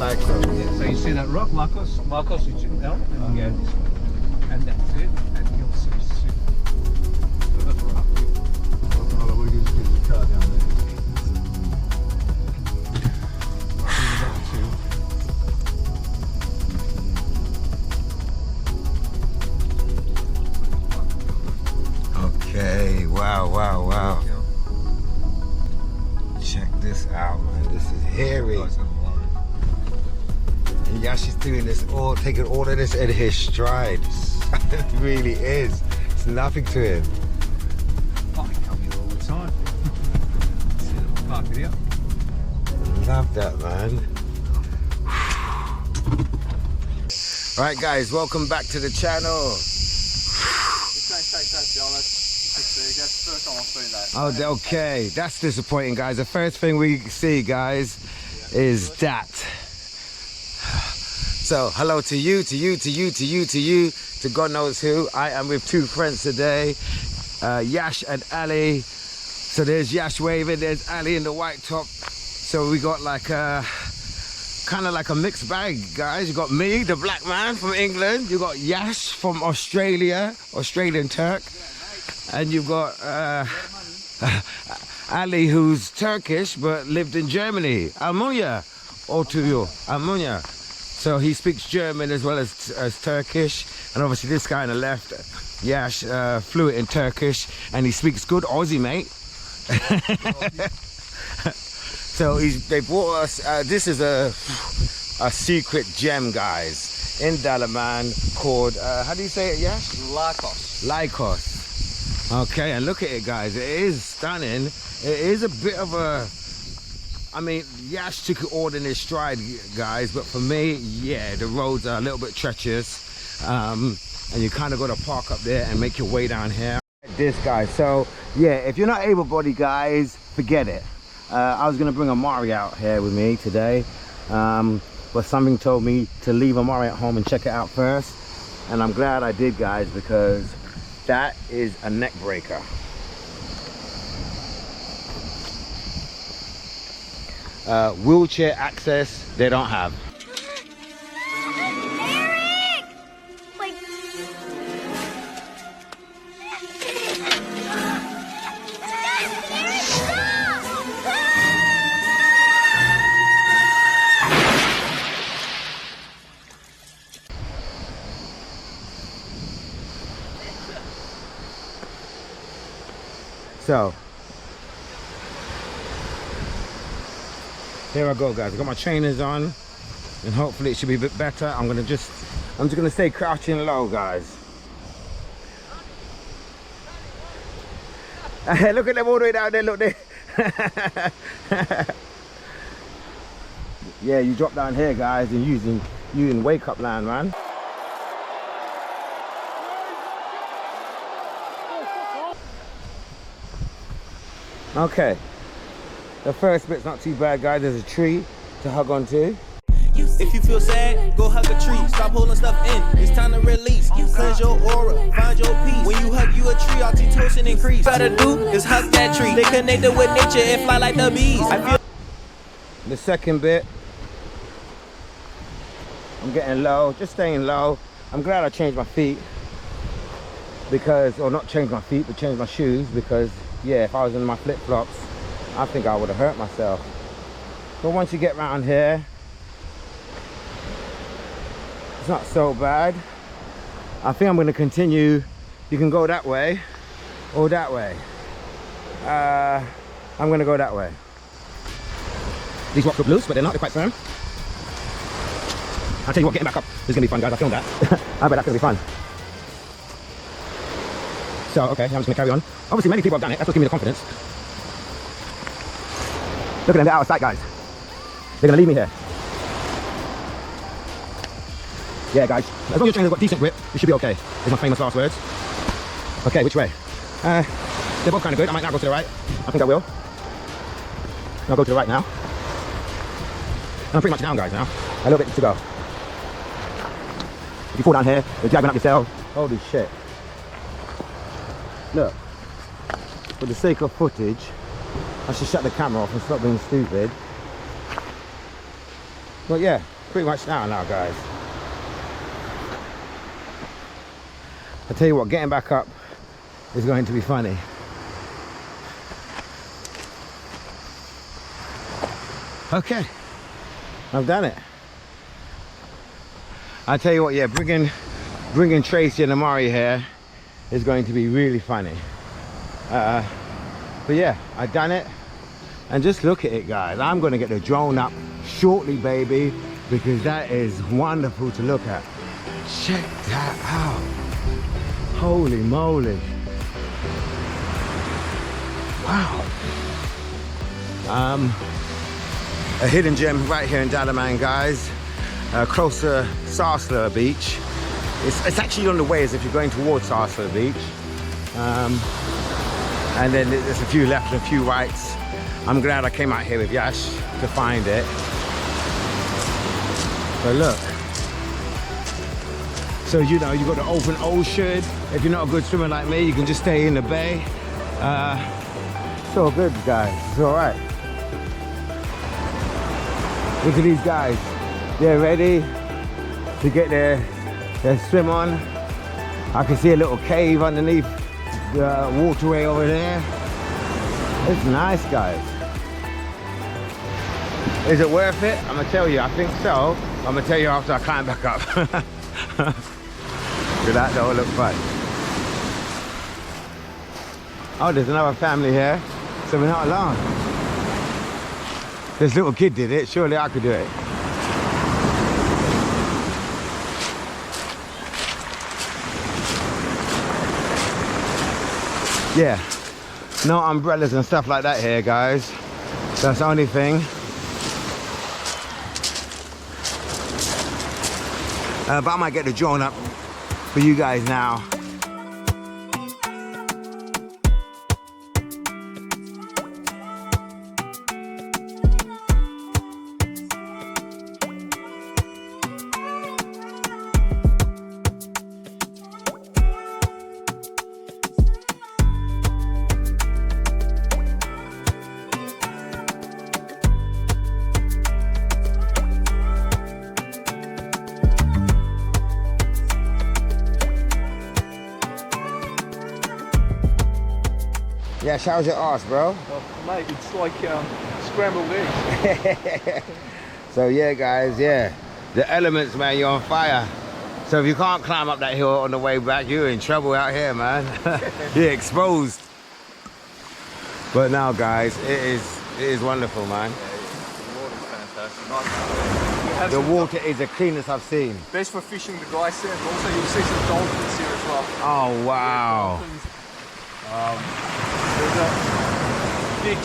Lakos, yes. So you see that rock, Lakos için L, and you go this way. And that's it, and you'll see the rock. Bakın araba gözüküyor kağıt yani. Okay, wow. Check this out, man. This is hairy. And Yashi's doing this all, taking all of this in his stride. It really is. It's nothing to him. I come here all the time. Park it out. Love that, man. Right, guys, welcome back to the channel. Oh, okay. That's disappointing, guys. The first thing we see, guys, is that. So, hello to you, to God knows who. I am with two friends today, Yash and Ali. So there's Yash waving, there's Ali in the white top. So we got like a kind of like a mixed bag, guys. You got me, the black man from England. You got Yash from Australia, Australian Turk. And you've got Ali, who's Turkish but lived in Germany. Almunya, Almunya. So he speaks German as well as Turkish. And obviously this guy on the left, Yash, fluent in Turkish, and he speaks good Aussie, mate. So they brought us. This is a secret gem, guys, in Dalaman called how do you say it, Yash? Lakos. Okay, and look at it, guys. It is stunning. It is a bit of a, I mean, Yash took it all in his stride, guys, but for me, yeah, the roads are a little bit treacherous, and you kind of got to park up there and make your way down here. This guy, so yeah, if you're not able-bodied, guys, forget it. I was gonna bring Amari out here with me today, but something told me to leave Amari at home and check it out first, and I'm glad I did, guys, because that is a neck breaker. Wheelchair access they don't have. Eric! Like... So here I go, guys. I got my trainers on, and hopefully it should be a bit better. I'm just gonna stay crouching low, guys. Look at them all the way down there. Look there. Yeah, you drop down here, guys, and you in wake up land, man. Okay, the first bit's not too bad, guys. There's a tree to hug onto. If you feel sad, go hug a tree. Stop holding stuff in. It's time to release. Cleanse your aura, find your peace. When you hug you a tree, oxytocin increase. What you gotta do is hug that tree. Stay connected with nature and fly like the bees. I feel The second bit, I'm getting low, just staying low. I'm glad I changed my feet because, or not changed my feet, but changed my shoes because, yeah, if I was in my flip-flops, I think I would have hurt myself. But once you get around here, it's not so bad. I think I'm going to continue. You can go that way or that way. I'm going to go that way. These rocks look loose, but they're not. They're quite firm. I'll tell you what, getting back up is going to be fun, guys. I filmed that. I bet that's going to be fun. So, okay, I'm just going to carry on. Obviously, many people have done it. That's what gives me the confidence. Look at them, they're out of sight, guys. They're going to leave me here. Yeah, guys, as long as your trainer's got decent grip, you should be okay. These are my famous last words. Okay, which way? They're both kind of good. I might now go to the right. I think I will. I'll go to the right now. And I'm pretty much down, guys, now. A little bit to go. If you fall down here, you're dragging up yourself. Holy shit. Look, for the sake of footage, I should shut the camera off and stop being stupid. But yeah, pretty much down now, guys. I tell you what, getting back up is going to be funny. Okay, I've done it. I tell you what, yeah, bringing Tracy and Amari here is going to be really funny. But yeah, I've done it. And just look at it, guys. I'm going to get the drone up shortly, baby, because that is wonderful to look at. Check that out. Holy moly. Wow. A hidden gem right here in Dalaman, guys. Close to Sarsla Beach. It's actually on the way as if you're going towards Sarsla Beach. And then there's a few left and a few rights. I'm glad I came out here with Yash to find it. But look. So, you know, you've got the open ocean. If you're not a good swimmer like me, you can just stay in the bay. It's all good, guys. It's all right. Look at these guys. They're ready to get their swim on. I can see a little cave underneath the waterway over there. It's nice, guys. Is it worth it? I'm gonna tell you, I think so. I'm gonna tell you after I climb back up. Look at that, though, look fun. Oh, there's another family here, so we're not alone. This little kid did it, surely I could do it. Yeah, no umbrellas and stuff like that here, guys. That's the only thing. But I might get the drone up for you guys now. Yeah, how's your arse, bro? Oh, mate, it's like scrambled eggs. So yeah, guys, yeah. The elements, man, you're on fire. So if you can't climb up that hill on the way back, you're in trouble out here, man. You're exposed. But now, guys, it is wonderful, man. Yeah, the water's fantastic. Nice. The water is the cleanest I've seen. Best for fishing the dry sand. Also, you'll see some dolphins here as well. Oh, wow. There's a big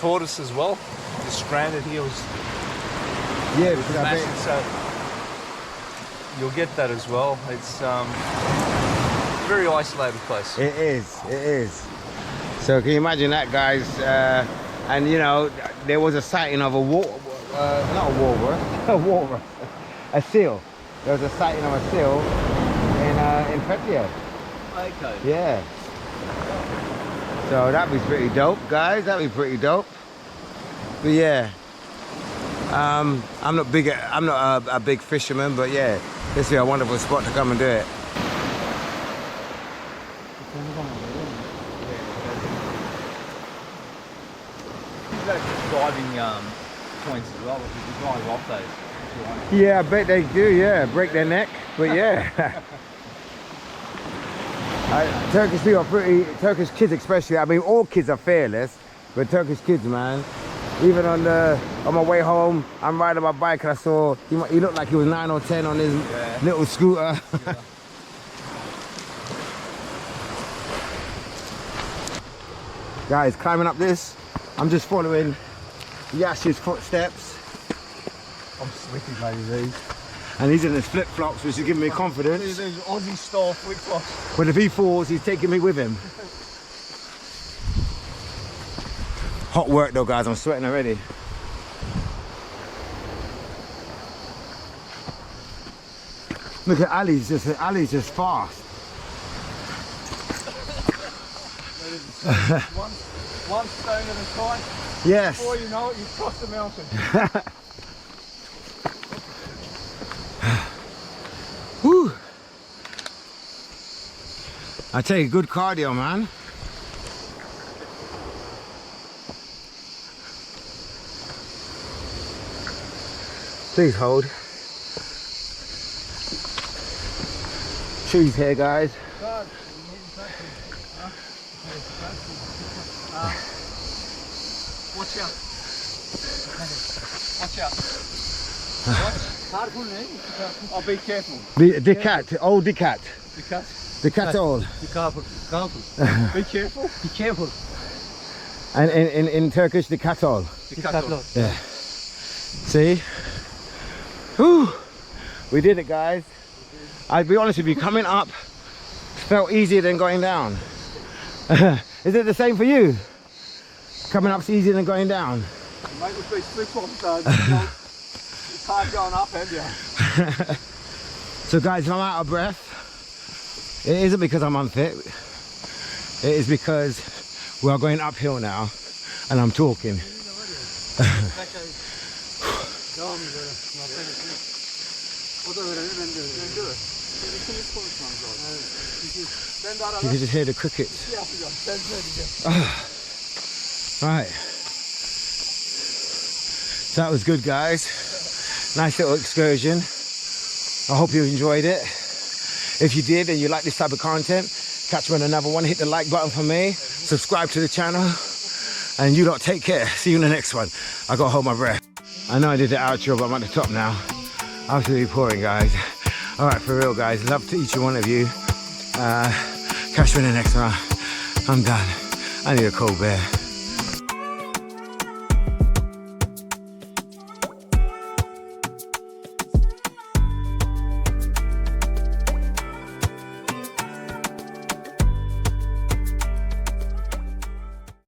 tortoise as well. The stranded here was Yeah, because I massive, bet. so you'll get that as well. It's a very isolated place. It is. So can you imagine that, guys? And you know, there was a sighting of a a seal. There was a sighting of a seal in Türkiye. Okay. Yeah. So that'd be pretty dope, guys. That'd be pretty dope. But yeah, I'm not a big fisherman, but yeah, this is a wonderful spot to come and do it. Diving points as well. If you drive off those. Yeah, I bet they do. Yeah, break their neck. But yeah. Turkish people are Turkish kids especially, I mean all kids are fearless, but Turkish kids, man, even on my way home, I'm riding my bike and I saw, he looked like he was 9 or 10 on his little scooter. Yeah. Guys, climbing up this, I'm just following Yash's footsteps. I'm slipping, maybe. And he's in his flip-flops, which is giving me confidence. These Aussie style flip-flops. But if he falls, he's taking me with him. Hot work though, guys, I'm sweating already. Look at Ali's just fast. one stone at a time. Yes. Before you know it, you've crossed the mountain. I tell you, good cardio, man. Please hold. Trees here, guys. Watch out. Watch out. Careful, eh? Oh, be careful. The cat, old the cat. The cat. The cat old. Be careful. Careful. Be careful. Be careful. And in Turkish, the cat old. The cat. Yeah. See? Whew. We did it, guys. I'll be honest with you, coming up felt easier than going down. Is it the same for you? Coming up's easier than going down? Mate, we've been slip it's hard going up, haven't you? So guys, if I'm out of breath, it isn't because I'm unfit. It is because we are going uphill now and I'm talking. You can just hear the crickets. Right. So that was good, guys. Nice little excursion. I hope you enjoyed it. If you did and you like this type of content, catch me on another one. Hit the like button for me. Subscribe to the channel. And you lot take care. See you in the next one. I gotta hold my breath. I know I did the outro, but I'm at the top now. Absolutely pouring, guys. All right, for real, guys. Love to each one of you. Catch me in the next one. I'm done. I need a cold beer.